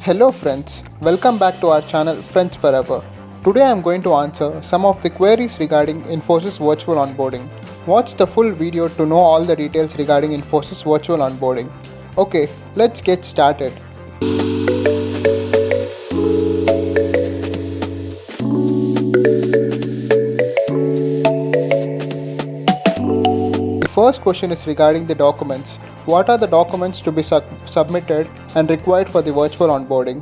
Hello friends, welcome back to our channel Friends Forever. Today I am going to answer some of the queries regarding Infosys virtual onboarding. Watch the full video to know all the details regarding Infosys virtual onboarding. Okay, let's get started. The first question is regarding the documents. What are the documents to be submitted and required for the virtual onboarding?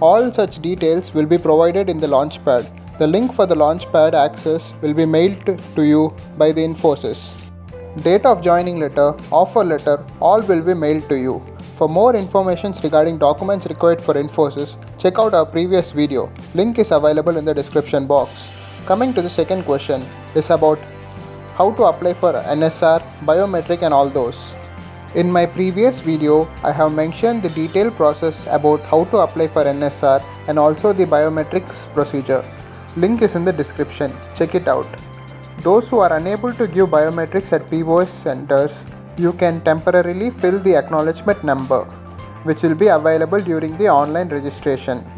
All such details will be provided in the Launchpad. The link for the Launchpad access will be mailed to you by the Infosys. Date of joining letter, offer letter, all will be mailed to you. For more information regarding documents required for Infosys, check out our previous video. Link is available in the description box. Coming to the second question is about how to apply for NSR, biometric and all those. In my previous video, I have mentioned the detailed process about how to apply for NSR and also the biometrics procedure. Link is in the description, check it out. Those who are unable to give biometrics at POS centers, you can temporarily fill the acknowledgement number, which will be available during the online registration.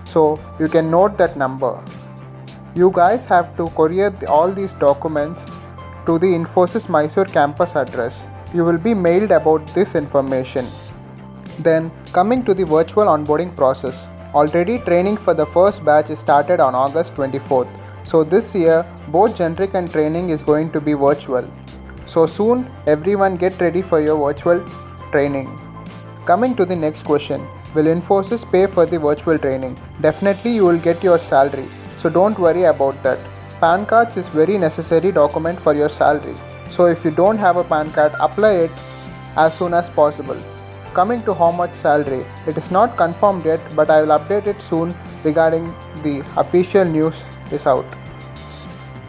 So you can note that number. You guys have to courier all these documents to the Infosys Mysore campus address. You will be mailed about this information. Then coming to the virtual onboarding process. Already training for the first batch is started on August 24th. So this year both generic and training is going to be virtual. So soon everyone get ready for your virtual training. Coming to the next question. Will Infosys pay for the virtual training? Definitely you will get your salary. So don't worry about that. PAN cards is very necessary document for your salary. So if you don't have a PAN card, apply it as soon as possible. Coming to how much salary, it is not confirmed yet, but I will update it soon regarding the official news is out.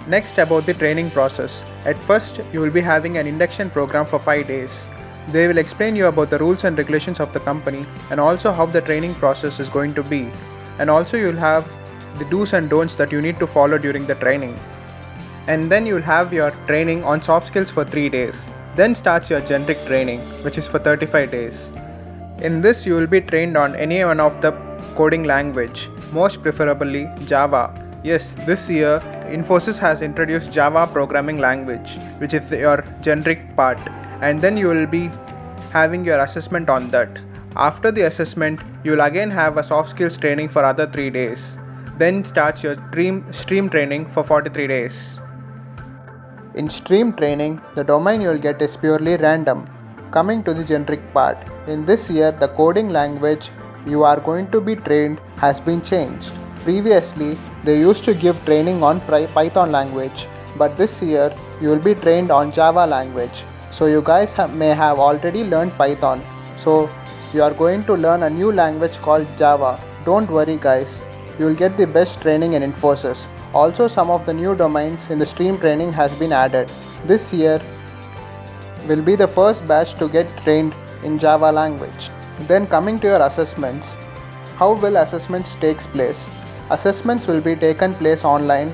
Next, about the training process. At first, you will be having an induction program for 5 days. They will explain you about the rules and regulations of the company and also how the training process is going to be. And also you will have the do's and don'ts that you need to follow during the training. And then you will have your training on soft skills for 3 days. Then starts your generic training, which is for 35 days. In this you will be trained on any one of the coding language, most preferably Java. Yes, this year Infosys has introduced Java programming language, which is your generic part, and then you will be having your assessment on that. After the assessment, you will again have a soft skills training for other 3 days. Then starts your stream training for 43 days. In stream training, the domain you will get is purely random. Coming to the generic part, in this year the coding language you are going to be trained has been changed. Previously, they used to give training on Python language, but this year you will be trained on Java language. So you guys may have already learned Python. So you are going to learn a new language called Java. Don't worry guys, you will get the best training in Infosys. Also, some of the new domains in the stream training has been added. This year will be the first batch to get trained in Java language. Then coming to your assessments, how will assessments takes place? Assessments will be taken place online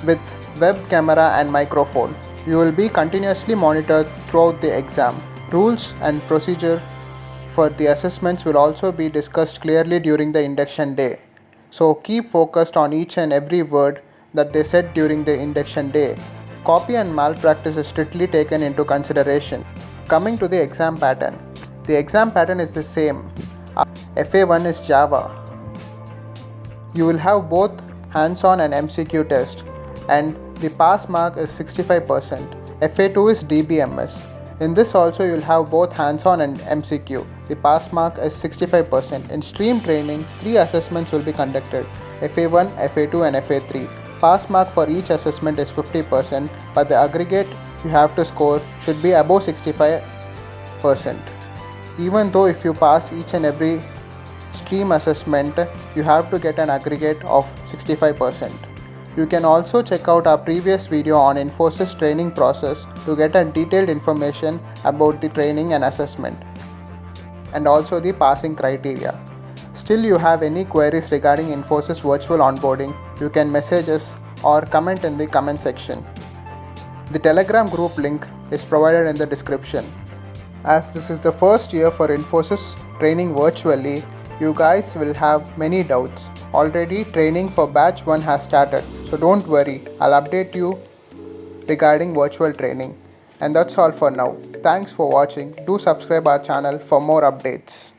with web camera and microphone. You will be continuously monitored throughout the exam. Rules and procedure for the assessments will also be discussed clearly during the induction day. So keep focused on each and every word that they said during the induction day. Copy and malpractice is strictly taken into consideration. Coming to the exam pattern. The exam pattern is the same. FA1 is Java. You will have both hands-on and MCQ test, and the pass mark is 65%. FA2 is DBMS. In this also you will have both hands-on and MCQ. The pass mark is 65%. In stream training, 3 assessments will be conducted: FA1, FA2 and FA3. Pass mark for each assessment is 50%, but the aggregate you have to score should be above 65%. Even though if you pass each and every stream assessment, you have to get an aggregate of 65%. You can also check out our previous video on Infosys training process to get a detailed information about the training and assessment, and also the passing criteria. Still you have any queries regarding Infosys virtual onboarding, you can message us or comment in the comment section. The Telegram group link is provided in the description. As this is the first year for Infosys training virtually, You guys will have many doubts. Already training for batch 1 has started, so don't worry, I'll update you regarding virtual training. And that's all for now. Thanks for watching. Do subscribe our channel for more updates.